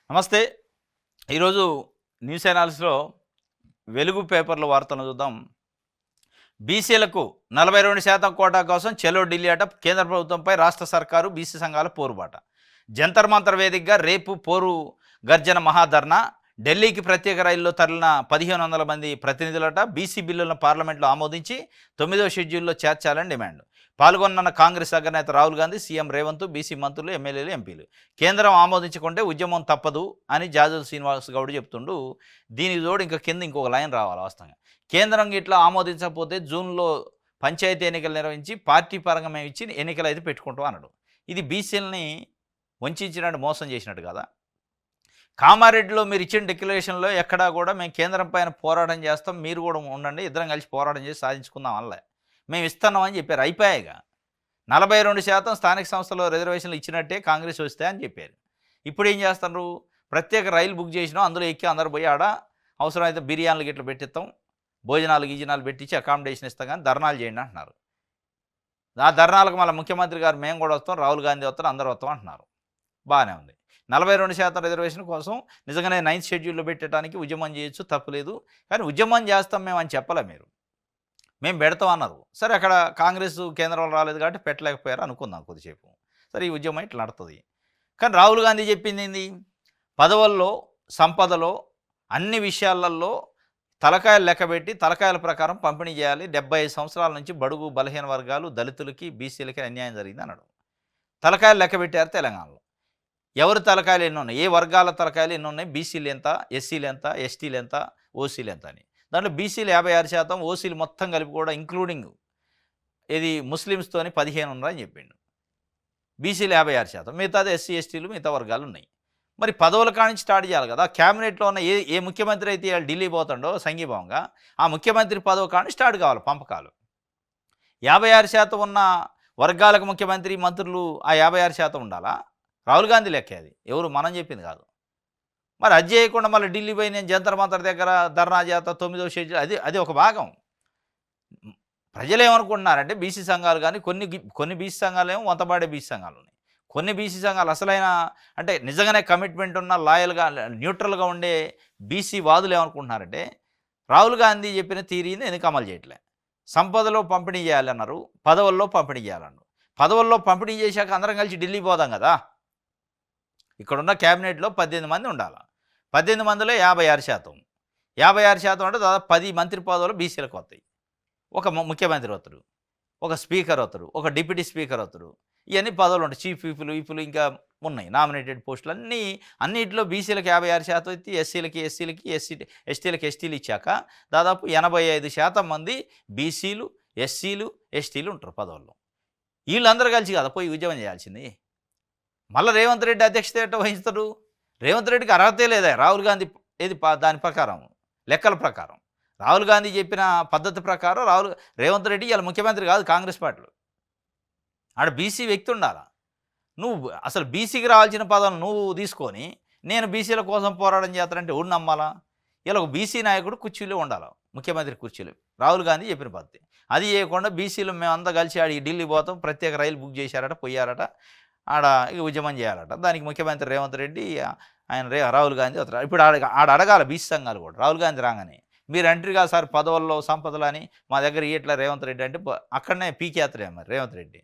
నమస్తే. ఈరోజు న్యూస్ అనాలిసిస్‌లో వెలుగు పేపర్‌లో వార్తలను చూద్దాం. బీసీలకు 42% కోటా కోసం చలో ఢిల్లీ అట కేంద్ర ప్రభుత్వంపై రాష్ట్ర సర్కారు, బీసీ సంఘాల పోరుబాట. జంతర్ మంతర్ వేదికగా రేపు పోరు గర్జన మహాధర్నా. ఢిల్లీకి ప్రత్యేక రైల్లో తరలిన 1500 మంది ప్రతినిధులట. బీసీ బిల్లులను పార్లమెంట్లో ఆమోదించి 9వ షెడ్యూల్లో చేర్చాలని డిమాండ్. పాల్గొన్న కాంగ్రెస్ అగ్రనేత రాహుల్ గాంధీ, సీఎం రేవంత్, బీసీ మంత్రులు, ఎమ్మెల్యేలు, ఎంపీలు. కేంద్రం ఆమోదించకుంటే ఉద్యమం తప్పదు అని జాజుల శ్రీనివాస్ గౌడ్ చెప్తుండు. దీనికి తోడు ఇంకా కింద ఇంకొక లైన్ రావాలి వాస్తవంగా. కేంద్రం ఇట్లా ఆమోదించకపోతే జూన్లో పంచాయతీ ఎన్నికలు నిర్వహించి పార్టీ పరంగా మేము ఇచ్చి ఎన్నికలు అయితే పెట్టుకుంటాం అన్నాడు. ఇది బీసీలని వంచినట్టు, మోసం చేసినట్టు కదా. కామారెడ్డిలో మీరు ఇచ్చిన డిక్లరేషన్లో ఎక్కడా కూడా మేము కేంద్రం పైన పోరాటం చేస్తాం, మీరు కూడా ఉండండి, ఇద్దరం కలిసి పోరాటం చేసి సాధించుకుందాం అనలే. మేము ఇస్తున్నామని చెప్పారు. అయిపోయాయిగా 42% స్థానిక సంస్థలో రిజర్వేషన్లు ఇచ్చినట్టే కాంగ్రెస్ వస్తే అని చెప్పారు. ఇప్పుడు ఏం చేస్తున్నారు? ప్రత్యేక రైలు బుక్ చేసినాం, అందులో ఎక్కి అందరు పోయి ఆడ అవసరమైతే బిర్యానీలు గిట్ల పెట్టిస్తాం, భోజనాలు గీజనాలు పెట్టించి అకామిడేషన్ ఇస్తాం, కానీ ధర్నాలు చేయండి అంటున్నారు. ఆ ధర్నాలకు మళ్ళీ ముఖ్యమంత్రి గారు మేము కూడా వస్తాం, రాహుల్ గాంధీ వస్తారు, అందరూ వస్తాం అంటున్నారు. బాగానే ఉంది. 42% రిజర్వేషన్ కోసం నిజంగానే 9th షెడ్యూల్లో పెట్టడానికి ఉద్యమం చేయొచ్చు, తప్పులేదు. కానీ ఉద్యమం చేస్తాం మేము అని చెప్పలే మీరు. మేము పెడతాం అన్నారు. సరే, అక్కడ కాంగ్రెస్ కేంద్రంలో రాలేదు కాబట్టి పెట్టలేకపోయారు అనుకుందాం కొద్దిసేపు. సరే, ఈ ఉద్యమం ఇట్లా నడుతుంది. కానీ రాహుల్ గాంధీ చెప్పింది ఏంది? పదవుల్లో, సంపదలో, అన్ని విషయాలలో తలకాయలు లెక్కబెట్టి తలకాయల ప్రకారం పంపిణీ చేయాలి. 75 సంవత్సరాల నుంచి బడుగు బలహీన వర్గాలు, దళితులకి, బీసీలకి అన్యాయం జరిగింది అన్నాడు. తలకాయలు లెక్కబెట్టారు తెలంగాణలో. ఎవరి తలకాయలు ఎన్ని ఉన్నాయి, ఏ వర్గాల తలకాయలు ఎన్ని ఉన్నాయి, బీసీలు ఎంత, ఎస్సీలు ఎంత, ఎస్టీలు ఎంత, ఓసీలు ఎంత అని. దాంట్లో బీసీలు 56%, ఓసీలు మొత్తం కలిపి కూడా ఇంక్లూడింగ్ ఇది ముస్లిమ్స్తోని 15 ఉన్నారని చెప్పిండు. బీసీలు 56%, మిగతాది ఎస్సీ ఎస్టీలు, మిగతా వర్గాలు ఉన్నాయి. మరి పదవుల కానించి స్టార్ట్ చేయాలి కదా. క్యాబినెట్లో ఉన్న ఏ ముఖ్యమంత్రి అయితే ఢిల్లీ పోతాడో సంఘీభావంగా, ఆ ముఖ్యమంత్రి పదవి కానీ స్టార్ట్ కావాలి పంపకాలు. 56% ఉన్న వర్గాలకు ముఖ్యమంత్రి, మంత్రులు ఆ 56% ఉండాలా? రాహుల్ గాంధీ లెక్క అది, ఎవరు మనం చెప్పింది కాదు. మరి అది చేయకుండా మళ్ళీ ఢిల్లీ పోయి నేను జంతర్ మంతర్ దగ్గర ధర్నా చేత 9వ షెడ్యూల్, అది ఒక భాగం. ప్రజలు ఏమనుకుంటున్నారంటే బీసీ సంఘాలు కానీ కొన్ని బీసీ సంఘాలు ఏమో వంతపాడే బీసీ సంఘాలు ఉన్నాయి. కొన్ని బీసీ సంఘాలు అసలైన అంటే నిజంగానే కమిట్మెంట్ ఉన్న లాయల్గా న్యూట్రల్గా ఉండే బీసీ వాదులు ఏమనుకుంటున్నారంటే రాహుల్ గాంధీ చెప్పిన థియరీని ఎందుకు అమలు చేయట్లే. సంపదలో పంపిణీ చేయాలన్నారు, పదవుల్లో పంపిణీ చేయాలన్నారు. పదవుల్లో పంపిణీ చేశాక అందరం కలిసి ఢిల్లీ పోదాం కదా. ఇక్కడున్న క్యాబినెట్లో 18 మంది ఉండాలి. 18 మందిలో 56%. 56% అంటే దాదాపు 10 మంత్రి పదవులు బీసీలకు వస్తాయి. ఒక ముఖ్యమంత్రి వస్తారు, ఒక స్పీకర్ వస్తారు, ఒక డిప్యూటీ స్పీకర్ వస్తారు. ఇవన్నీ పదవులు ఉంటాయి. చీఫ్ విప్లు ఇంకా ఉన్నాయి నామినేటెడ్ పోస్టులు అన్నింటిలో బీసీలకు 56% అయితే, ఎస్సీలకి ఎస్టీలకి ఎస్టీలు ఇచ్చాక దాదాపు 85% మంది బీసీలు, ఎస్సీలు, ఎస్టీలు ఉంటారు పదవుల్లో. వీళ్ళందరూ కలిసి కదా పోయి ఉద్యమం చేయాల్సింది. మళ్ళీ రేవంత్ రెడ్డి అధ్యక్షత ఎట్లా వహిస్తాడు? రేవంత్ రెడ్డికి అర్హతే లేదా? రాహుల్ గాంధీ ఏది దాని ప్రకారం, లెక్కల ప్రకారం, రాహుల్ గాంధీ చెప్పిన పద్ధతి ప్రకారం రేవంత్ రెడ్డి ఇలా ముఖ్యమంత్రి కాదు కాంగ్రెస్ పార్టీలో. ఆడ బీసీ వ్యక్తి ఉండాలా. నువ్వు అసలు బీసీకి రావాల్సిన పదవులు నువ్వు తీసుకొని నేను బీసీల కోసం పోరాటం చేస్తానంటే ఎవరు నమ్మాలా? ఇలా ఒక బీసీ నాయకుడు కుర్చీలో ఉండాలి, ముఖ్యమంత్రి కుర్చీలో. రాహుల్ గాంధీ చెప్పిన పద్ధతి అది చేయకుండా బీసీలు మేమంతా కలిసి ఆడికి ఢిల్లీ పోతాం, ప్రత్యేక రైలు బుక్ చేశారట, పోయారట, ఆడ ఇక ఉద్యమం చేయాలట. దానికి ముఖ్యమంత్రి రేవంత్ రెడ్డి ఆయన రాహుల్ గాంధీ వస్తారు. ఇప్పుడు ఆడ అడగాల బీసీ సంఘాలు కూడా రాహుల్ గాంధీ రాగానే మీరు అంటారు కదా సార్ పదవుల్లో సంపదలు అని, మా దగ్గర ఇట్లా రేవంత్ రెడ్డి అంటే అక్కడనే పీకేస్తారేమో మరి రేవంత్ రెడ్డి.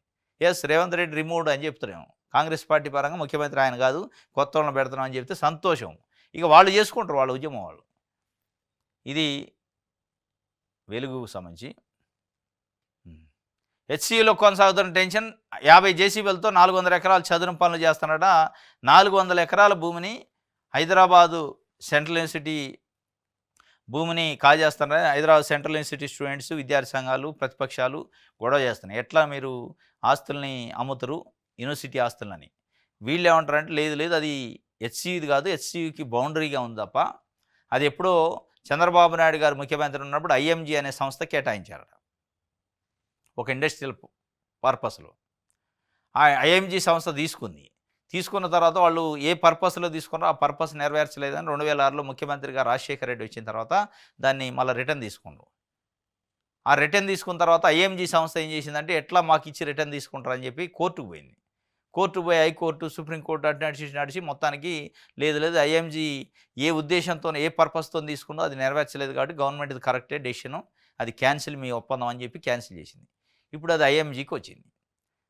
రేవంత్ రెడ్డి రిమూవ్డ్ అని చెప్తారేమో. కాంగ్రెస్ పార్టీ పరంగా ముఖ్యమంత్రి ఆయన కాదు, కొత్త వాళ్ళని పెడుతున్నాం అని చెప్తే సంతోషం. ఇక వాళ్ళు చేసుకుంటారు వాళ్ళ ఉద్యమం వాళ్ళు. ఇది వెలుగుకు సంబంధించి. హెచ్సియులో కొనసాగుతున్న టెన్షన్. 50 జేసీబీలతో 400 ఎకరాలు చదును పనులు చేస్తున్నాడ. 400 ఎకరాల భూమిని హైదరాబాదు సెంట్రల్ యూనివర్సిటీ భూమిని కాజేస్తున్నారని హైదరాబాద్ సెంట్రల్ యూనివర్సిటీ స్టూడెంట్స్, విద్యార్థి సంఘాలు, ప్రతిపక్షాలు గొడవ చేస్తున్నాయి. ఎట్లా మీరు ఆస్తుల్ని అమ్ముతారు, యూనివర్సిటీ ఆస్తులని. వీళ్ళు ఏమంటారంటే లేదు అది హెచ్సియుది కాదు, హెచ్సియుకి బౌండరీగా ఉంది తప్ప, అది ఎప్పుడో చంద్రబాబు నాయుడు గారు ముఖ్యమంత్రి ఉన్నప్పుడు ఐఎంజీ అనే సంస్థ కేటాయించారట ఒక ఇండస్ట్రియల్ పర్పస్లో. ఆ ఐఎంజీ సంస్థ తీసుకున్న తర్వాత వాళ్ళు ఏ పర్పస్లో తీసుకున్నారో ఆ పర్పస్ నెరవేర్చలేదని 2006లో ముఖ్యమంత్రిగా రాజశేఖర రెడ్డి వచ్చిన తర్వాత దాన్ని మళ్ళీ రిటర్న్ తీసుకున్నారు. ఆ రిటర్న్ తీసుకున్న తర్వాత ఐఎంజీ సంస్థ ఏం చేసిందంటే ఎట్లా మాకు ఇచ్చి రిటర్న్ తీసుకుంటారని చెప్పి కోర్టుకు పోయింది. కోర్టు పోయి హైకోర్టు సుప్రీంకోర్టు అటు నడిచి మొత్తానికి లేదు లేదు ఐఎంజీ ఏ ఉద్దేశంతో ఏ పర్పస్తో తీసుకుందో అది నెరవేర్చలేదు కాబట్టి గవర్నమెంట్ ఇది కరెక్టే డెసిషను, అది క్యాన్సిల్ మీ ఒప్పందం అని చెప్పి క్యాన్సిల్ చేసింది. ఇప్పుడు అది ఐఎంజీకి వచ్చింది.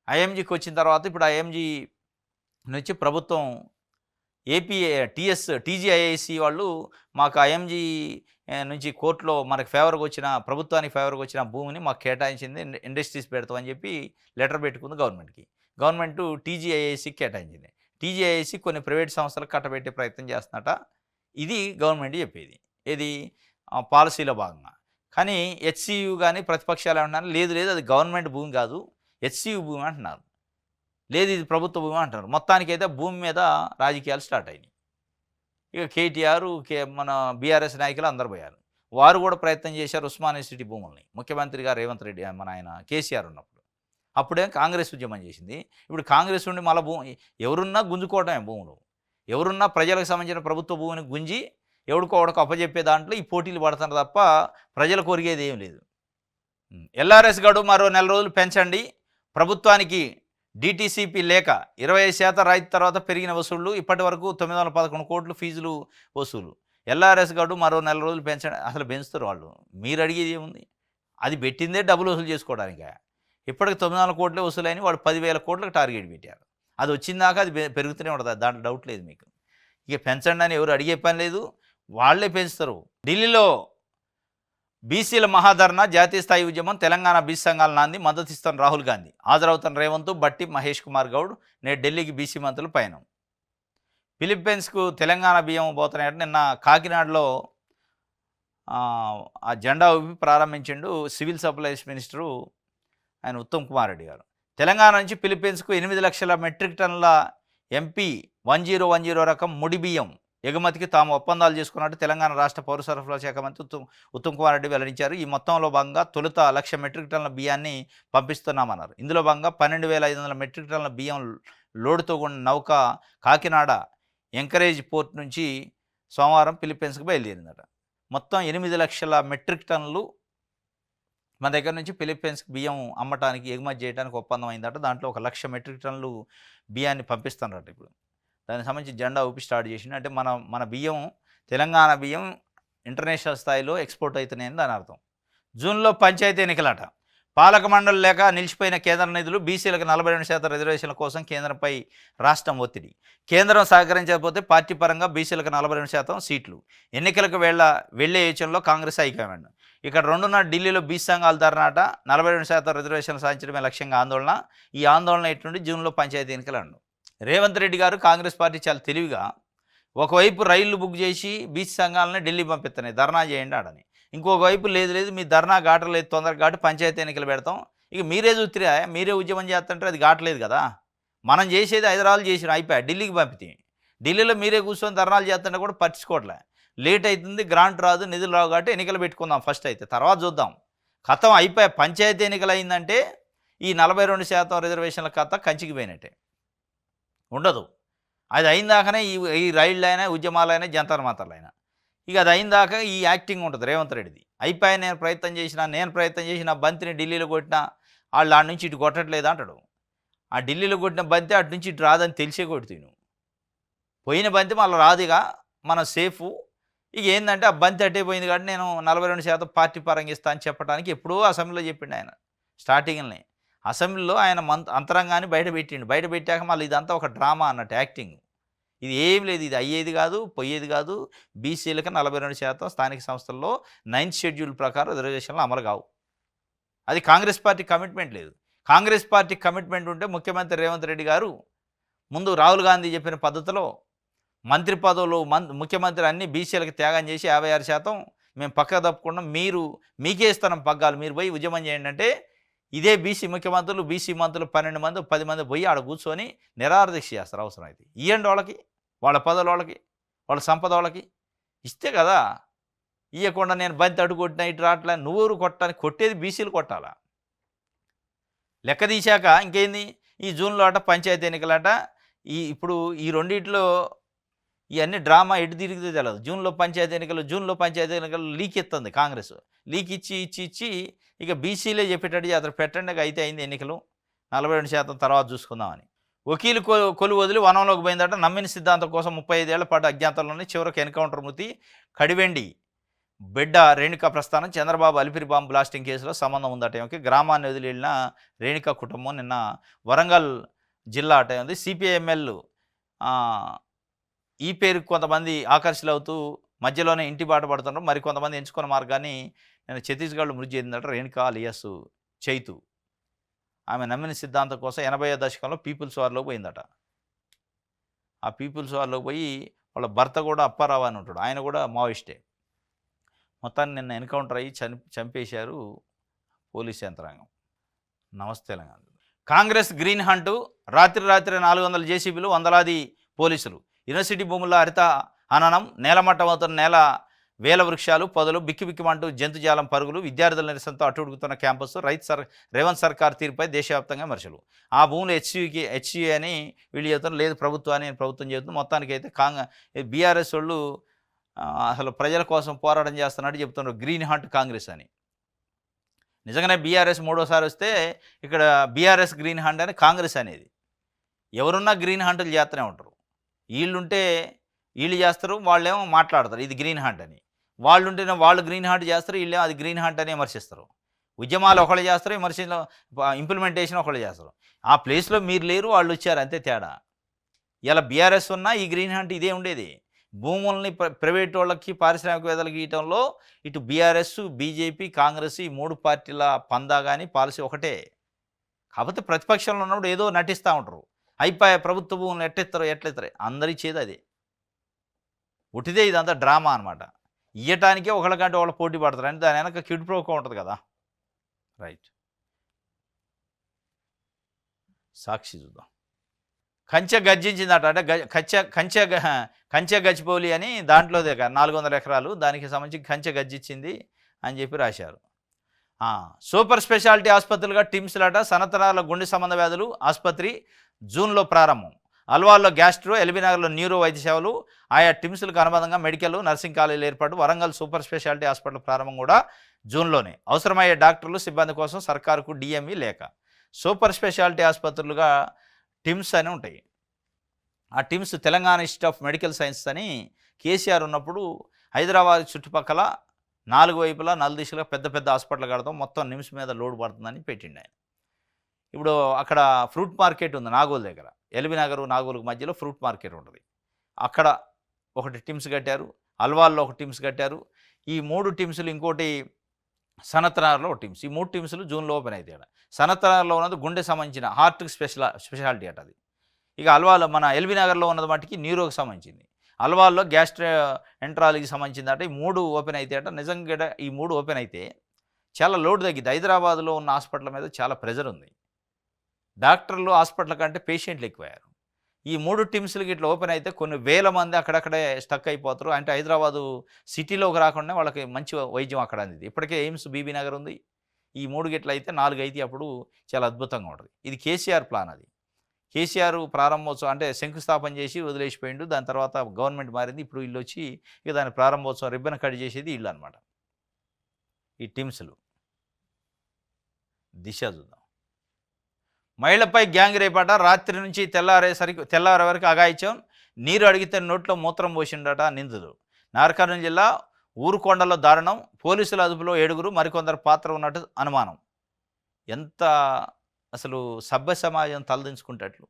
ఐఎంజీకి వచ్చిన తర్వాత ఇప్పుడు ఐఎంజీ నుంచి ప్రభుత్వం ఏపీ టీజీఐఐసి వాళ్ళు మాకు ఐఎంజీ నుంచి కోర్టులో మనకు ఫేవర్గా వచ్చిన ప్రభుత్వానికి ఫేవర్గా వచ్చిన భూమిని మాకు కేటాయించింది, ఇండస్ట్రీస్ పెడతామని చెప్పి లెటర్ పెట్టుకుంది గవర్నమెంట్కి. గవర్నమెంట్ టీజీఐఐసికి కేటాయించింది. టీజీఐఐసి కొన్ని ప్రైవేట్ సంస్థలకు కట్టబెట్టే ప్రయత్నం చేస్తున్నట. ఇది గవర్నమెంట్ చెప్పేది, ఇది పాలసీలో భాగంగా. కానీ హెచ్సియు కానీ ప్రతిపక్షాలు ఏమంటున్నారు, లేదు లేదు అది గవర్నమెంట్ భూమి కాదు హెచ్సియు భూమి అంటున్నారు, లేదు ఇది ప్రభుత్వ భూమి అంటున్నారు. మొత్తానికైతే భూమి మీద రాజకీయాలు స్టార్ట్ అయినాయి. ఇక కేటీఆర్ మన బీఆర్ఎస్ నాయకులు అందరు పోయారు. వారు కూడా ప్రయత్నం చేశారు ఉస్మానియా సిటీ భూముల్ని, ముఖ్యమంత్రి గారు రేవంత్ రెడ్డి మన ఆయన కేసీఆర్ ఉన్నప్పుడు. అప్పుడే కాంగ్రెస్ ఉద్యమం చేసింది. ఇప్పుడు కాంగ్రెస్ నుండి మళ్ళీ భూమి ఎవరున్నా గుంజుకోవటమే భూములు, ఎవరున్నా ప్రజలకు సంబంధించిన ప్రభుత్వ భూమిని గుంజి ఎవడికోవడకు అప్పచెప్పే దాంట్లో ఈ పోటీలు పడుతున్నారు తప్ప ప్రజలు కోరిగేది ఏం లేదు. ఎల్ఆర్ఎస్ గడువు మరో 4 రోజులు పెంచండి, ప్రభుత్వానికి డిటిసిపి లేక 25% రాయితీ తర్వాత పెరిగిన వసూళ్లు, ఇప్పటి వరకు 911 కోట్లు ఫీజులు వసూలు. ఎల్ఆర్ఎస్ గడువు మరో 4 రోజులు పెంచండి. అసలు పెంచుతారు వాళ్ళు, మీరు అడిగేది ఏముంది? అది పెట్టిందే డబ్బులు వసూలు చేసుకోవడానికి. ఇప్పటికి 900 కోట్లే వసూలైన వాళ్ళు 10,000 కోట్లకు టార్గెట్ పెట్టారు. అది వచ్చిందాక అది పెరుగుతూనే ఉంటుంది, దాంట్లో డౌట్ లేదు మీకు. ఇక పెంచండి అని ఎవరు అడిగే పని లేదు, వాళ్ళే పెంచుతారు. ఢిల్లీలో బీసీల మహాధర్నా జాతీయ స్థాయి ఉద్యమం, తెలంగాణ బీసీ సంఘాల నాంది, మద్దతు ఇస్తున్న రాహుల్ గాంధీ, హాజరవుతున్న రేవంత్, బట్టి, మహేష్ కుమార్ గౌడ్. నేడు ఢిల్లీకి బీసీ మంత్రులు పయనం. ఫిలిప్పీన్స్కు తెలంగాణ బియ్యం పోతున్నాయంటే నిన్న కాకినాడలో ఆ జెండా ఊపి ప్రారంభించిండు సివిల్ సప్లైస్ మినిస్టరు ఆయన ఉత్తమ్ కుమార్ రెడ్డి గారు. తెలంగాణ నుంచి ఫిలిప్పీన్స్కు 8 లక్షల మెట్రిక్ టన్నుల ఎంపీ 1010 రకం ముడి బియ్యం ఎగుమతికి తాము ఒప్పందాలు చేసుకున్నట్టు తెలంగాణ రాష్ట్ర పౌర సరఫరాల శాఖ మంత్రి ఉత్తమ్ కుమార్ రెడ్డి వెల్లడించారు. ఈ మొత్తంలో భాగంగా తొలుత 1,00,000 మెట్రిక్ టన్నుల బియ్యాన్ని పంపిస్తున్నామన్నారు. ఇందులో భాగంగా 12,500 మెట్రిక్ టన్నుల బియ్యం లోడుతో కూడిన నౌక కాకినాడ ఎంకరేజ్ పోర్ట్ నుంచి సోమవారం ఫిలిప్పీన్స్కి బయలుదేరిందట. మొత్తం 8 లక్షల మెట్రిక్ టన్నులు మన దగ్గర నుంచి ఫిలిప్పీన్స్కి బియ్యం అమ్మటానికి ఎగుమతి చేయడానికి ఒప్పందం అయిందట. దాంట్లో 1,00,000 మెట్రిక్ టన్నులు బియ్యాన్ని పంపిస్తున్నారట. ఇప్పుడు దానికి సంబంధించి జెండా ఊపి స్టార్ట్ చేసింది. అంటే మన బియ్యం, తెలంగాణ బియ్యం ఇంటర్నేషనల్ స్థాయిలో ఎక్స్పోర్ట్ అవుతున్నాయని దాని అర్థం. జూన్లో పంచాయతీ ఎన్నికలట. పాలక మండలి లేక నిలిచిపోయిన కేంద్ర నిధులు, బీసీలకు 42% రిజర్వేషన్ల కోసం కేంద్రంపై రాష్ట్రం ఒత్తిడి. కేంద్రం సహకరించకపోతే పార్టీ పరంగా బీసీలకు 42% సీట్లు. ఎన్నికలకు వెళ్లే యోచనలో కాంగ్రెస్ హైకమాండ్. ఇక్కడ 2 ఢిల్లీలో బీసీ సంఘాల ధర్నాట. 42% రిజర్వేషన్లు సాధించడమే లక్ష్యంగా ఆందోళన. ఈ ఆందోళన ఎట్లుండి జూన్లో పంచాయతీ ఎన్నికలు అన్నారు. రేవంత్ రెడ్డి గారు కాంగ్రెస్ పార్టీ చాలా తెలివిగా ఒకవైపు రైళ్లు బుక్ చేసి బీసీ సంఘాలని ఢిల్లీ పంపిస్తున్నాయి, ధర్నా చేయండి ఆడని. ఇంకొక వైపు లేదు లేదు మీ ధర్నా ఘాటలేదు, తొందరగా ఘాటు పంచాయతీ ఎన్నికలు పెడతాం. ఇక మీరే చూస్తురా, మీరే ఉద్యమం చేస్తుంటే అది ఘాటలేదు కదా. మనం చేసేది హైదరాబాద్ చేసిన అయిపోయా, ఢిల్లీకి పంపితే ఢిల్లీలో మీరే కూర్చొని ధర్నాలు చేస్తుంటే కూడా పట్టించుకోవట్లే. లేట్ అవుతుంది, గ్రాంట్ రాదు, నిధులు రావు కాబట్టి ఎన్నికలు పెట్టుకుందాం ఫస్ట్, అయితే తర్వాత చూద్దాం. కథం అయిపోయా. పంచాయతీ ఎన్నికలు అయిందంటే ఈ 42% రిజర్వేషన్ల కథ కంచికి పోయినట్టే, ఉండదు. అది అయిందాకనే ఈ రైళ్ళు అయినా ఉద్యమాలైనా జంతర్ మంతర్లైనా ఇక అది అయిందాక ఈ యాక్టింగ్ ఉంటుంది రేవంత్ రెడ్డిది. అయిపోయి నేను ప్రయత్నం చేసిన బంతిని ఢిల్లీలో కొట్టినా వాళ్ళు ఆడ నుంచి ఇటు కొట్టట్లేదు అంటాడు. ఆ ఢిల్లీలో కొట్టిన బంతి అటు నుంచి ఇటు రాదని తెలిసే కొడుతుంది. నువ్వు పోయిన బంతి మళ్ళీ రాదుగా, మనం సేఫ్. ఇక ఏంటంటే ఆ బంతి అట్టే పోయింది కాబట్టి నేను 42% పార్టీ పరంగా ఇస్తా అని చెప్పడానికి ఎప్పుడో అసెంబ్లీలో చెప్పిండు ఆయన. స్టార్టింగ్ని అసెంబ్లీలో ఆయన అంతరంగాన్ని బయట పెట్టాక మళ్ళీ ఇదంతా ఒక డ్రామా అన్నట్టు, యాక్టింగ్. ఇది ఏం లేదు, ఇది అయ్యేది కాదు, పోయేది కాదు. బీసీలకు 42% స్థానిక సంస్థల్లో 9th షెడ్యూల్ ప్రకారం రిజర్వేషన్లు అమలు కావు. అది కాంగ్రెస్ పార్టీ కమిట్మెంట్ లేదు. కాంగ్రెస్ పార్టీ కమిట్మెంట్ ఉంటే ముఖ్యమంత్రి రేవంత్ రెడ్డి గారు ముందు రాహుల్ గాంధీ చెప్పిన పద్ధతిలో మంత్రి పదవులు ముఖ్యమంత్రి అన్ని బీసీలకు త్యాగం చేసి 56% మేము పక్కకు తప్పకుండా మీకే ఇస్తున్నాం పగ్గాలు, మీరు పోయి ఉద్యమం చేయండి అంటే ఇదే బీసీ మంత్రులు 12 మంది 10 మంది పోయి ఆడ కూర్చొని నిరాహారదీక్ష చేస్తారు. అవసరం అయితే ఇవ్వండి వాళ్ళకి, వాళ్ళ పదవులు వాళ్ళకి, వాళ్ళ సంపద వాళ్ళకి ఇస్తే కదా. ఇవ్వకుండా నేను బంతి అడ్డు కొట్టినా ఇటు రావట్లే, నువ్వు కొట్టేది బీసీలు కొట్టాలా. లెక్క తీశాక ఇంకేంది, ఈ జూన్లో అట పంచాయతీ ఎన్నికలట. ఇప్పుడు ఈ రెండింటిలో ఇవన్నీ డ్రామా ఎటు తిరిగితే తెలియదు. జూన్లో పంచాయతీ ఎన్నికలు లీక్ ఇస్తుంది కాంగ్రెస్. లీక్ ఇచ్చి ఇక బీసీలే చెప్పేటట్టు అతను పెట్టండి, అయితే అయింది ఎన్నికలు, 42% తర్వాత చూసుకుందామని. వకీలు కొలు వదిలి వనంలోకి పోయిందట. నమ్మిన సిద్ధాంతం కోసం 35 ఏళ్ల పాటు అజ్ఞాతంలోని చివరకు ఎన్కౌంటర్ మృతి. కడివెండి బిడ్డ రేణుక ప్రస్థానం చంద్రబాబు అలిపిరి బాంబు బ్లాస్టింగ్ కేసులో సంబంధం ఉందట. ఏమకి గ్రామాన్ని వదిలి వెళ్ళిన రేణుక కుటుంబం నిన్న వరంగల్ జిల్లా అట ఉంది. సిపిఐఎంఎల్ ఈ పేరుకు కొంతమంది ఆకర్షితులవుతూ మధ్యలోనే ఇంటి బాట పడుతున్నారు. మరి కొంతమంది ఎంచుకున్న మార్గాన్ని నేను ఛత్తీస్గఢ్లో మృతి చెందిందట. రేణుక అలియాస్ చైతు. ఆమె నమ్మిన సిద్ధాంతం కోసం 80వ దశకంలో పీపుల్స్ వార్లోకి పోయిందట. ఆ పీపుల్స్ వార్లోకి పోయి వాళ్ళ భర్త కూడా అప్పారావు అని ఉంటాడు, ఆయన కూడా మావోయిస్టే. మొత్తాన్ని నిన్న ఎన్కౌంటర్ అయ్యి చంపేశారు పోలీస్ యంత్రాంగం. నమస్తే తెలంగాణ. Congress green hunt. రాత్రి 400 జేసీబీలు, వందలాది పోలీసులు. యూనివర్సిటీ భూముల్లో హరిత హననం. నేలమట్టం అవుతున్న నేల, వేల వృక్షాలు, పొదలు, బిక్కిబిక్కిమంటూ జంతుజాలం పరుగులు. విద్యార్థుల నిరసనతో అట్టుడుగుతున్న క్యాంపస్. రేవంత్ సర్కార్ తీరుపై దేశవ్యాప్తంగా విమర్శలు. ఆ భూములు హెచ్యూ అని వీళ్ళు చెబుతారు, లేదు ప్రభుత్వాన్ని ప్రభుత్వం చెబుతుంది. మొత్తానికి అయితే బీఆర్ఎస్ వాళ్ళు అసలు ప్రజల కోసం పోరాటం చేస్తున్నట్టు చెప్తున్నారు. గ్రీన్ హంట్ కాంగ్రెస్ అని. నిజంగానే బీఆర్ఎస్ మూడోసారి వస్తే ఇక్కడ బీఆర్ఎస్ గ్రీన్ హంట్ అని కాంగ్రెస్ అనేది. ఎవరున్నా గ్రీన్ హంట్లు చేస్తూనే ఉంటారు. వీళ్ళుంటే వీళ్ళు చేస్తారు, వాళ్ళేమో మాట్లాడతారు ఇది గ్రీన్ హంట్ అని. వాళ్ళుంటేనే వాళ్ళు గ్రీన్ హంట్ చేస్తారు, వీళ్ళేమో అది గ్రీన్ హంట్ అని విమర్శిస్తారు. ఉద్యమాలు ఒకళ్ళు చేస్తారు, విమర్శలో ఇంప్లిమెంటేషన్ ఒకళ్ళు చేస్తారు. ఆ ప్లేస్లో మీరు లేరు, వాళ్ళు వచ్చారు, అంతే తేడా. ఇలా బీఆర్ఎస్ ఉన్నా ఈ గ్రీన్ హంట్ ఇదే ఉండేది. భూముల్ని ప్రైవేట్ వాళ్ళకి, పారిశ్రామికవేత్తలకి ఇవ్వడంలో ఇటు బీఆర్ఎస్, బీజేపీ, కాంగ్రెస్ ఈ 3 పార్టీల పందా కానీ పాలసీ ఒకటే. కాకపోతే ప్రతిపక్షంలో ఉన్నప్పుడు ఏదో నటిస్తూ ఉంటారు. అయిపోయా ప్రభుత్వ భూములను ఎట్లెత్తారు అందరి చేది అదే. ఉటిదే ఇదంతా డ్రామా అనమాట. ఇయ్యటానికే ఒకళ్ళకంటే వాళ్ళు పోటీ పడతారు. అంటే దాని వెనక కిడ్ ప్రోకో ఉంటుంది కదా. రైట్. సాక్షి చూద్దాం. కంచె గర్జించిందట. అంటే కంచె గచ్చిపోలి అని దాంట్లో 400 ఎకరాలు దానికి సంబంధించి కంచె గర్జించింది అని చెప్పి రాశారు. Super speciality ఆసుపత్రులుగా టిమ్స్లట. సనతనాల గుండె సంబంధ వ్యాధులు ఆసుపత్రి జూన్లో ప్రారంభం. అల్వాల్లో గ్యాస్ట్రో, ఎల్బీనగర్లో న్యూరో వైద్య సేవలు, ఆయా టిమ్స్లకు అనుబంధంగా మెడికల్, నర్సింగ్ కాలేజీలు ఏర్పాటు. వరంగల్ సూపర్ స్పెషాలిటీ హాస్పిటల్ ప్రారంభం కూడా జూన్లోనే. అవసరమయ్యే డాక్టర్లు, సిబ్బంది కోసం సర్కారుకు డిఎంఈ లేఖ. సూపర్ స్పెషాలిటీ ఆసుపత్రులుగా టిమ్స్ అని ఉంటాయి. ఆ TIMS Telangana institute of medical science అని కేసీఆర్ ఉన్నప్పుడు హైదరాబాద్ చుట్టుపక్కల 4 వైపులా 4 దిశలో పెద్ద పెద్ద హాస్పిటల్ కడతాం, మొత్తం నిమ్స్ మీద లోడ్ పడుతుందని పెట్టిండు ఆయన. ఇప్పుడు అక్కడ ఫ్రూట్ మార్కెట్ ఉంది నాగోల్ దగ్గర, ఎల్బీనగర్ నాగోల్కి మధ్యలో ఫ్రూట్ మార్కెట్ ఉంటుంది. అక్కడ ఒకటి టిమ్స్ కట్టారు, అల్వాల్లో ఒక టిమ్స్ కట్టారు. ఈ 3 టిమ్స్లు, ఇంకోటి సనత్నగర్లో ఒక టిమ్స్. ఈ 3 టిమ్స్లు జూన్లో ఓపెన్ అవుతాయి. సనత్నగర్లో ఉన్నది గుండె సంబంధించిన హార్ట్కి స్పెషాలిటీ అట అది. ఇక అల్వాలో మన ఎల్బీనగర్లో ఉన్నది మట్టికి న్యూరోకి సంబంధించింది. అల్వాల్లో గ్యాస్ట్రోఎంట్రాలజీకి సంబంధించిందట. ఈ 3 ఓపెన్ అవుతాయట. నిజంగా ఈ 3 ఓపెన్ అయితే చాలా లోడ్ తగ్గింది. హైదరాబాద్లో ఉన్న హాస్పిటల్ మీద చాలా ప్రెజర్ ఉంది. డాక్టర్లు హాస్పిటల్ కంటే పేషెంట్లు ఎక్కువయ్యారు. ఈ 3 టిమ్స్లకి ఇట్లా ఓపెన్ అయితే కొన్ని వేల మంది అక్కడక్కడే స్టక్ అయిపోతారు. అంటే హైదరాబాదు సిటీలోకి రాకుండా వాళ్ళకి మంచి వైద్యం అక్కడ అందింది. ఇప్పటికే ఎయిమ్స్ బీబీ నగర్ ఉంది. ఈ 3 గిట్ల అయితే 4 అయితే అప్పుడు చాలా అద్భుతంగా ఉంటుంది. ఇది కేసీఆర్ ప్లాన్. అది కేసీఆర్ ప్రారంభోత్సవం అంటే శంకుస్థాపన చేసి వదిలేసిపోయిండు. దాని తర్వాత గవర్నమెంట్ మారింది. ఇప్పుడు వీళ్ళు వచ్చి ఇక దాని ప్రారంభోత్సవం రిబ్బన్ కట్ చేసేది వీళ్ళు అనమాట. ఈ టిమ్స్లు. దిశ చూద్దాం. మహిళపై గ్యాంగ్ రేపాట. రాత్రి నుంచి తెల్లారే వరకు అఘాయిత్యం. నీరు అడిగితే నోట్లో మూత్రం పోసిండట నిందితుడు. నాగర్కర్నూలు జిల్లా ఊరుకొండలో దారుణం. పోలీసుల అదుపులో 7, మరికొందరు పాత్ర ఉన్నట్టు అనుమానం. ఎంత అసలు సభ్య సమాజం తలదించుకుంటట్లు.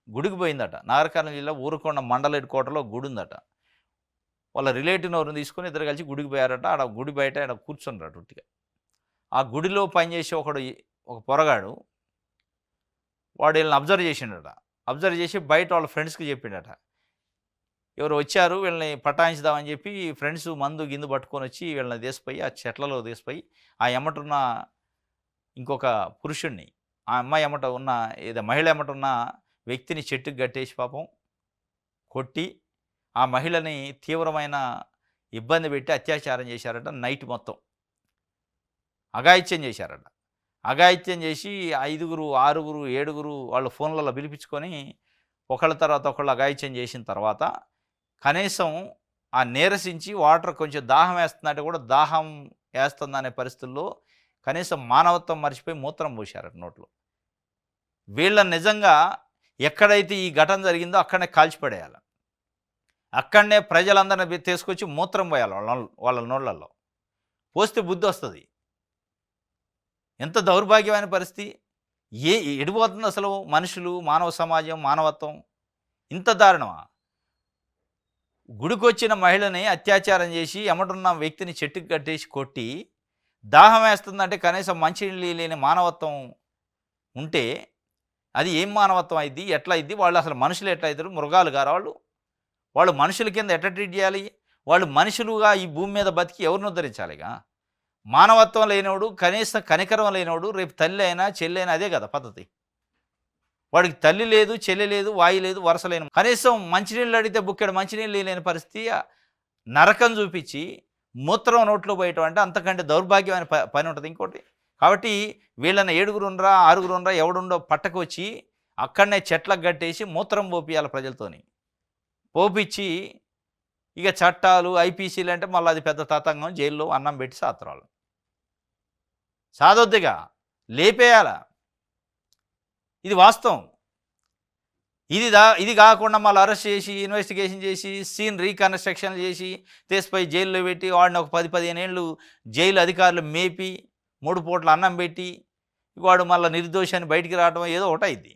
గుడికి పోయిందట. నాగర్కర్నూలు జిల్లా ఊరుకొండ మండల హెడ్ క్వార్టర్లో గుడి ఉందట. వాళ్ళ రిలేటివ్ ఎవరిని తీసుకొని ఇద్దరు కలిసి గుడికి పోయారట. ఆడ గుడి బయట ఆడ కూర్చున్నారట ఉట్టిగా. ఆ గుడిలో పనిచేసే ఒక పొరగాడు వాడు వీళ్ళని అబ్జర్వ్ చేసిండట. అబ్జర్వ్ చేసి బయట వాళ్ళ ఫ్రెండ్స్కి చెప్పిండట. ఎవరు వచ్చారు వీళ్ళని పటాయించుదామని చెప్పి ఫ్రెండ్స్ మందు గిందు పట్టుకొని వచ్చి వీళ్ళని తీసిపోయి ఆ చెట్లలో తీసిపోయి ఆ ఎమ్మటున్న ఇంకొక పురుషుణ్ణి, ఆ అమ్మాయి ఎమ్మట ఉన్న మహిళ ఎమ్మట ఉన్న వ్యక్తిని చెట్టుకు కట్టేసి పాపం కొట్టి ఆ మహిళని తీవ్రమైన ఇబ్బంది పెట్టి అత్యాచారం చేశారట. నైట్ మొత్తం అఘాయిత్యం చేశారట. అఘాయిత్యం చేసి 5, 6, 7 వాళ్ళు ఫోన్లలో పిలిపించుకొని ఒకళ్ళ తర్వాత ఒకళ్ళు అఘాయిత్యం చేసిన తర్వాత కనీసం ఆ నీరసించి వాటర్ కొంచెం దాహం వేస్తుందంటే కూడా దాహం వేస్తుందనే పరిస్థితుల్లో కనీసం మానవత్వం మర్చిపోయి మూత్రం పోశారట నోట్లో. వీళ్ళని నిజంగా ఎక్కడైతే ఈ ఘటన జరిగిందో అక్కడనే కాల్చిపడేయాలి. అక్కడనే ప్రజలందరిని తీసుకొచ్చి మూత్రం పోయాలి వాళ్ళ నోళ్ళల్లో. పోస్తే బుద్ధి వస్తుంది. ఎంత దౌర్భాగ్యమైన పరిస్థితి! ఎడిపోతుంది అసలు మనుషులు, మానవ సమాజం, మానవత్వం. ఇంత దారుణమా? గుడికొచ్చిన మహిళని అత్యాచారం చేసి ఎమ్మటున్న వ్యక్తిని చెట్టుకి కట్టేసి కొట్టి, దాహం వేస్తుందంటే కనీసం మంచినీళ్ళు లేని మానవత్వం ఉంటే అది ఏం మానవత్వం అయింది? ఎట్లా అయింది? వాళ్ళు అసలు మనుషులు ఎట్లా అవుతారు? మృగాలు గారా వాళ్ళు? వాళ్ళు మనుషుల కింద ఎట్లా ట్రీట్ చేయాలి? వాళ్ళు మనుషులుగా ఈ భూమి మీద బతికి ఎవరిని ఉద్ధరించాలిగా? మానవత్వం లేనివాడు, కనీసం కనికరం లేనివాడు రేపు తల్లి అయినా చెల్లి అయినా అదే కదా పద్ధతి. వాడికి తల్లి లేదు, చెల్లి లేదు, వాయి లేదు, వరస లేని, కనీసం మంచినీళ్ళు అడిగితే బుక్కెడు మంచినీళ్ళు లేని పరిస్థితి, నరకం చూపించి మూత్రం నోట్లో పోయటం అంటే అంతకంటే దౌర్భాగ్యమైన పని ఉంటుంది ఇంకోటి. కాబట్టి వీళ్ళని 7గురుండ్రా 6గురుండ్రా ఎవడుండో పట్టకు వచ్చి అక్కడనే చెట్లకు కట్టేసి మూత్రం పోపియాలి ప్రజలతోని. పోపిచ్చి ఇక చట్టాలు ఐపీసీలు అంటే మళ్ళీ అది పెద్ద తతంగం, జైల్లో అన్నం పెట్టి సాత్రాలు సాదొద్దిగా లేపేయాల. ఇది వాస్తవం. ఇది కాకుండా మళ్ళీ అరెస్ట్ చేసి ఇన్వెస్టిగేషన్ చేసి సీన్ రీకన్స్ట్రక్షన్ చేసి తీసిపోయి జైల్లో పెట్టి వాడిని ఒక 10-15 ఏళ్ళు జైలు అధికారులు మేపి 3 పూట్ల అన్నం పెట్టి వాడు మళ్ళీ నిర్దోషాన్ని బయటికి రావడం ఏదో ఒకటి అయింది.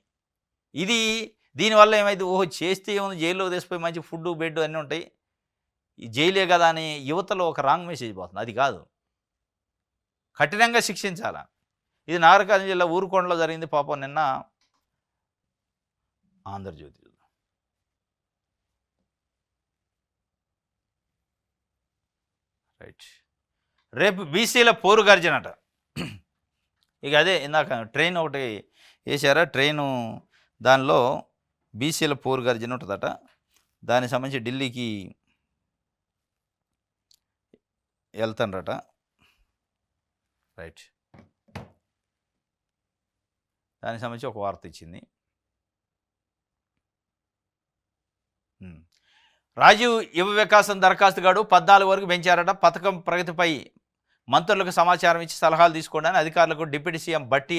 దీనివల్ల ఏమైంది? ఓహో చేస్తే ఏముంది, జైల్లో తీసిపోయి మంచి ఫుడ్ బెడ్ అన్నీ ఉంటాయి, ఈ జైలే కదా అని యువతలో ఒక రాంగ్ మెసేజ్ పోతుంది. అది కాదు, కఠినంగా శిక్షించాల. ఇది నాగరికర్నూలు జిల్లా ఊరుకొండలో జరిగింది. పాపం నిన్న ఆంధ్రజ్యోతి రైట్. రేపు బీసీల పోరు గర్జనట. ఇక అదే ఇందాక ట్రైన్ ఒకటి వేసారా, ట్రైను దానిలో బీసీల పోరు గర్జన ఉంటుందట. దానికి సంబంధించి ఢిల్లీకి వెళ్తానరట. రైట్. దానికి సంబంధించి ఒక వార్త ఇచ్చింది. రాజీవ్ యువ వికాసం దరఖాస్తుగాడు 14 వరకు పెంచారట. పథకం ప్రగతిపై మంత్రులకు సమాచారం ఇచ్చి సలహాలు తీసుకోవడానికి అధికారులకు డిప్యూటీ సీఎం బట్టి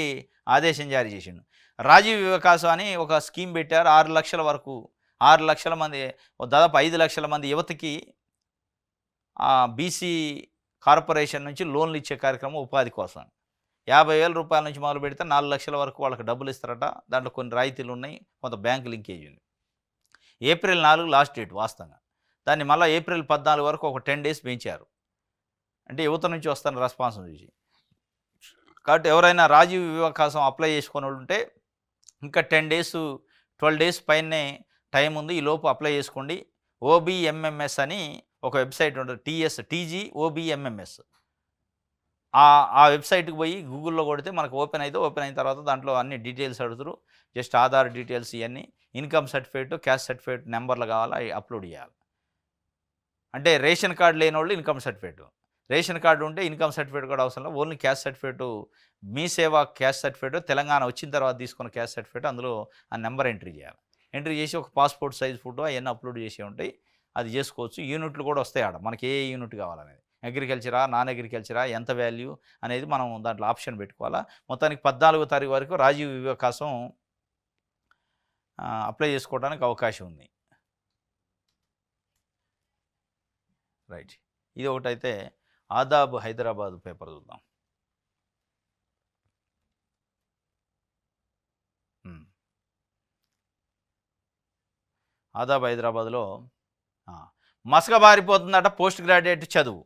ఆదేశం జారీ చేసిండు. రాజీవ్ యువ వికాసం అని ఒక స్కీమ్ పెట్టారు. 6 లక్షల వరకు, 6 లక్షల మంది, దాదాపు 5 లక్షల మంది యువతకి బీసీ కార్పొరేషన్ నుంచి లోన్లు ఇచ్చే కార్యక్రమం ఉపాధి కోసం. 50,000 రూపాయల నుంచి మొదలు పెడితే 4 లక్షల వరకు వాళ్ళకి డబ్బులు ఇస్తారట. దాంట్లో కొన్ని రాయితీలు ఉన్నాయి, కొంత బ్యాంకు లింకేజ్ ఉంది. ఏప్రిల్ 4 లాస్ట్ డేట్ వాస్తవంగా. దాన్ని మళ్ళీ ఏప్రిల్ 14 వరకు ఒక 10 డేస్ పెంచారు. అంటే యువత నుంచి వస్తున్న రెస్పాన్స్ చూసి. కాబట్టి ఎవరైనా రాజీవ్ వికాసం అప్లై చేసుకొని ఉంటే ఇంకా 10 డేస్ 12 డేస్ పైనే టైం ఉంది, ఈ లోపు అప్లై చేసుకోండి. OBMMS అని ఒక వెబ్సైట్ ఉంటుంది, TGOBMMS. ఆ వెబ్సైట్కి పోయి గూగుల్లో కొడితే మనకు ఓపెన్ అయిన తర్వాత దాంట్లో అన్ని డీటెయిల్స్ అడుగుతారు. జస్ట్ ఆధార్ డీటెయిల్స్, ఇవన్నీ ఇన్కమ్ సర్టిఫికేట్, క్యాస్ట్ సర్టిఫికేట్ నెంబర్లు కావాలా, అవి అప్లోడ్ చేయాలి. అంటే రేషన్ కార్డు లేని వాళ్ళు ఇన్కమ్ సర్టిఫికేట్, రేషన్ కార్డు ఉంటే ఇన్కమ్ సర్టిఫికేట్ కూడా అవసరం లేదు. ఓన్లీ క్యాస్ట్ సర్టిఫికేట్, మీ సేవ క్యాస్ట్ సర్టిఫికేట్, తెలంగాణ వచ్చిన తర్వాత తీసుకున్న క్యాస్ట్ సర్టిఫికేట్, అందులో ఆ నెంబర్ ఎంట్రీ చేయాలి. ఎంట్రీ చేసి ఒక పాస్పోర్ట్ సైజ్ ఫోటో అవన్నీ అప్లోడ్ చేసి ఉంటాయి. అది చేసుకోవచ్చు. యూనిట్లు కూడా వస్తాయి ఆడ, మనకి ఏ యూనిట్ కావాలనేది, అగ్రికల్చరా నాన్ అగ్రికల్చరా, ఎంత వాల్యూ అనేది మనం దాంట్లో ఆప్షన్ పెట్టుకోవాలా. మొత్తానికి 14వ తారీఖు వరకు రాజీవ్ వికాసం అప్లై చేసుకోవడానికి అవకాశం ఉంది. రైట్. ఇది ఒకటైతే. ఆదాబ్ హైదరాబాద్ పేపర్ చూద్దాం. ఆదాబ్ హైదరాబాద్లో మసకబారిపోతుందట పోస్ట్ గ్రాడ్యుయేట్ చదువు.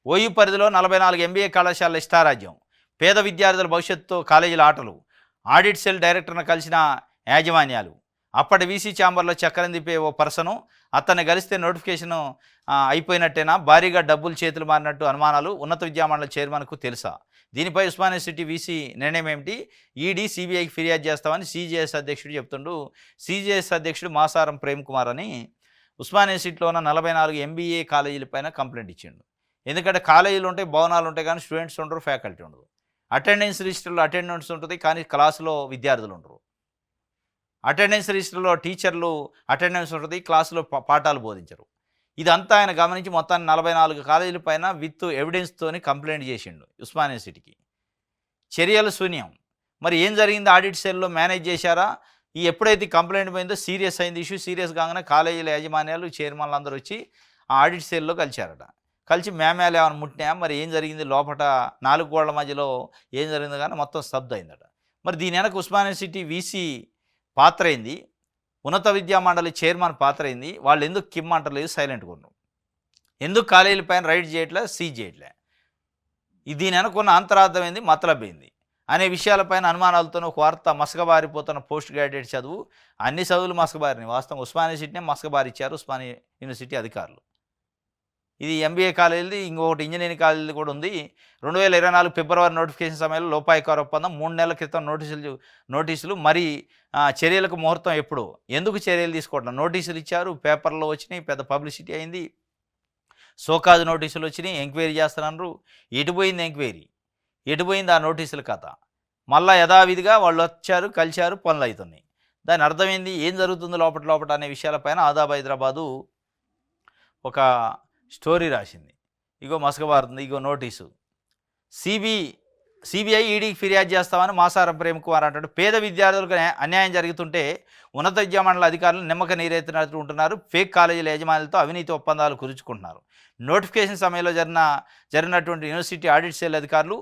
ఓయూ పరిధిలో 44 MBA కళాశాలల ఇష్టారాజ్యం. పేద విద్యార్థుల భవిష్యత్తుతో కాలేజీల ఆటలు. ఆడిట్ సెల్ డైరెక్టర్ను కలిసిన యాజమాన్యాలు. అప్పటి వీసీ ఛాంబర్లో చక్రం తిప్పే ఓ పర్సను, అతన్ని కలిస్తే నోటిఫికేషన్ అయిపోయినట్టేనా, భారీగా డబ్బులు చేతులు మారినట్టు అనుమానాలు. ఉన్నత విద్యామండలి చైర్మన్కు తెలుసా? దీనిపై ఉస్మానియా యూనివర్సిటీ వీసీ నిర్ణయం ఏమిటి? ఈడీ సిబిఐకి ఫిర్యాదు చేస్తామని CJS అధ్యక్షుడు చెప్తుండు. CJS అధ్యక్షుడు మాసారం ప్రేమ్ కుమార్ అని ఉస్మానియా యూనివర్సిటీలో ఉన్న 44 MBA కాలేజీల పైన కంప్లైంట్ ఇచ్చిండు. ఎందుకంటే కాలేజీలు ఉంటాయి, భవనాలు ఉంటాయి, కానీ స్టూడెంట్స్ ఉండరు, ఫ్యాకల్టీ ఉండదు. అటెండెన్స్ రిజిస్టర్లో అటెండెన్స్ ఉంటుంది, కానీ క్లాసులో విద్యార్థులు ఉండరు. అటెండెన్స్ రిజిస్టర్లో టీచర్లు అటెండెన్స్ ఉంటుంది, క్లాసులో పాఠాలు బోధించరు. ఇదంతా ఆయన గమనించి మొత్తాన్ని 44 కాలేజీల పైన విత్ ఎవిడెన్స్తోని కంప్లైంట్ చేసిండు ఉస్మానియా యూనివర్సిటీకి. చర్యలు శూన్యం. మరి ఏం జరిగింది? ఆడిట్ సెల్లో మేనేజ్ చేశారా, ఈ ఎప్పుడైతే కంప్లైంట్ పోయిందో సీరియస్ అయింది ఇష్యూ. సీరియస్ కాగానే కాలేజీల యాజమాన్యాలు, చైర్మన్లు అందరూ వచ్చి ఆ ఆడిట్ సెల్‌లో కలిశారట. కలిసి మేమేలు ఏమైనా ముట్టినాయా? మరి ఏం జరిగింది లోపట 4 గోడల మధ్యలో ఏం జరిగిందో గాని మొత్తం స్తబ్దయిందట. మరి దీని వెనక ఉస్మానియా యూనివర్సిటీ వీసీ పాత్ర ఏంది? ఉన్నత విద్యా మండలి చైర్మన్ పాత్ర ఏంది? వాళ్ళు ఎందుకు కిమ్మంటలేదు, సైలెంట్‌గా ఉన్నారు? ఎందుకు కాలేజీల పైన రైడ్ చేయట్లే, సీజ్ చేయట్లే? దీని వెనకున్న అంతరార్థం ఏంది, మతలబ్ ఏంది అనే విషయాలపైన అనుమానాలతోనే ఒక వార్త మసకబారిపోతున్న పోస్ట్ గ్రాడ్యుయేట్ చదువు. అన్ని చదువులు మసకబారినాయి. వాస్తవం ఉస్మానియా యూనివర్సిటీనే మసకబారిచ్చారు ఉస్మానియా యూనివర్సిటీ అధికారులు. ఇది ఎంబీఏ కాలేజీది, ఇంకొకటి ఇంజనీరింగ్ కాలేజీది కూడా ఉంది. 2024 ఫిబ్రవరి నోటిఫికేషన్ సమయంలో లోపాయికార ఒప్పందం, 3 నెలల క్రితం నోటీసులు మరి చర్యలకు ముహూర్తం ఎప్పుడు? ఎందుకు చర్యలు తీసుకోవట్లేదు? నోటీసులు ఇచ్చారు, పేపర్లో వచ్చినాయి, పెద్ద పబ్లిసిటీ అయింది, సోకాజ్ నోటీసులు వచ్చినాయి, ఎంక్వైరీ చేస్తున్నారు. ఎటుపోయింది ఎంక్వైరీ? ఎటుపోయింది ఆ నోటీసుల కథ? మళ్ళా యథావిధిగా వాళ్ళు వచ్చారు, కలిశారు, పనులు అవుతున్నాయి. దాని అర్థమైంది ఏం జరుగుతుంది లోపల లోపల అనే విషయాలపైన ఆదాబ్ హైదరాబాదు ఒక స్టోరీ రాసింది. ఇగో మసకబారుతుంది, ఇగో నోటీసు. సిబిఐ ఈడీకి ఫిర్యాదు చేస్తామని మాసారం ప్రేమ్ కుమార్ అంటాడు. పేద విద్యార్థులకు అన్యాయం జరుగుతుంటే ఉన్నత విద్యామండలి అధికారులు నిమ్మక నీరెత్తినట్టు ఉంటున్నారు. ఫేక్ కాలేజీల యజమానులతో అవినీతి ఒప్పందాలు కుదుర్చుకుంటున్నారు. నోటిఫికేషన్ సమయంలో జరిగినటువంటి యూనివర్సిటీ ఆడిట్ సెల్ అధికారులు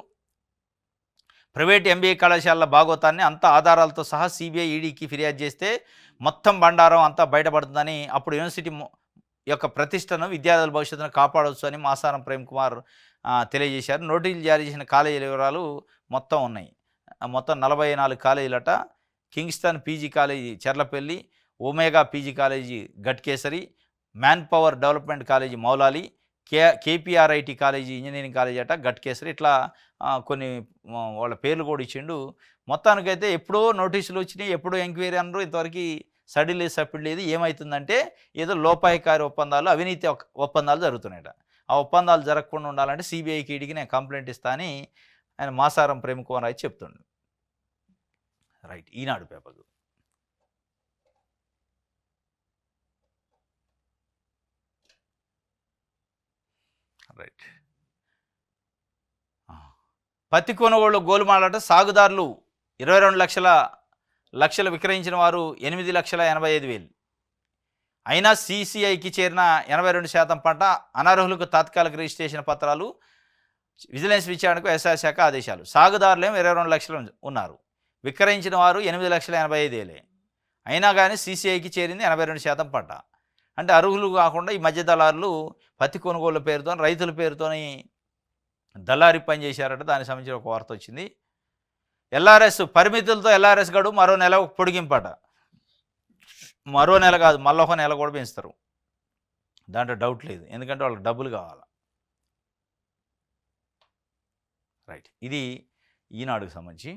ప్రైవేట్ ఎంబీఏ కళాశాలల భాగోతాన్ని అంతా ఆధారాలతో సహా సిబిఐ ఈడీకి ఫిర్యాదు చేస్తే మొత్తం బండారం అంతా బయటపడుతుందని, అప్పుడు యూనివర్సిటీ యొక్క ప్రతిష్టను, విద్యార్థుల భవిష్యత్తును కాపాడవచ్చు అని మాసారం ప్రేమ్ కుమార్ తెలియజేశారు. నోటీసులు జారీ చేసిన కాలేజీల వివరాలు మొత్తం ఉన్నాయి. మొత్తం 44 కాలేజీలట. Kingston PG college Cherlapalli, Omega PG college గట్కేసరి, man power development college Moulali, KPRIT college engineering college అట గట్కేసరి. ఇట్లా కొన్ని వాళ్ళ పేర్లు కూడా ఇచ్చిండు. మొత్తానికైతే ఎప్పుడో నోటీసులు వచ్చినాయి, ఎప్పుడో ఎంక్వైరీ అన్నారు. ఇంతవరకు సడి లేదు, సప్పుడు లేదు. ఏమవుతుందంటే ఏదో లోపాయికారి ఒప్పందాలు, అవినీతి ఒప్పందాలు జరుగుతున్నాయట. ఆ ఒప్పందాలు జరగకుండా ఉండాలంటే సిబిఐకి ఈడీకి నేను కంప్లైంట్ ఇస్తా అని ఆయన మాసారం ప్రేమ్ కుమార్ అయితే చెప్తుండు. రైట్, ఈనాడు పేపర్ రైట్. పత్తి కొనుగోళ్ళు గోలుమాలట. సాగుదారులు 22 లక్షలు విక్రయించిన వారు 8,85,000. అయినా సీసీఐకి చేరిన 82% పంట అనర్హులకు తాత్కాలిక రిజిస్ట్రేషన్ పత్రాలు. విజిలెన్స్ విచారణకు వ్యవసాయ శాఖ ఆదేశాలు. సాగుదారులేమో 22 లక్షలు ఉన్నారు, విక్రయించిన వారు 8,85,000. అయినా కానీ సీసీఐకి చేరింది 82% పంట. అంటే అర్హులు కాకుండా ఈ మధ్య దళారులు పత్తి కొనుగోళ్ల పేరుతో, రైతుల పేరుతోని దళారీ పని చేశారట. దానికి సంబంధించిన ఒక వార్త వచ్చింది. ఎల్ఆర్ఎస్ పరిమితులతో ఎల్ఆర్ఎస్ గడువు మరో నెల పొడిగింపట. మరో నెల కాదు, మళ్ళీ ఒక నెల కూడా పెంచుతారు. దాంట్లో డౌట్ లేదు, ఎందుకంటే వాళ్ళకి డబ్బులు కావాలి. రైట్, ఇది ఈనాడుకు సంబంధించి.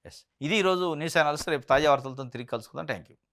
ఎస్, ఇది ఈరోజు న్యూస్ అనాలిసిస్. రేపు తాజా వార్తలతో తిరిగి కలుసుకుందాం. Thank you.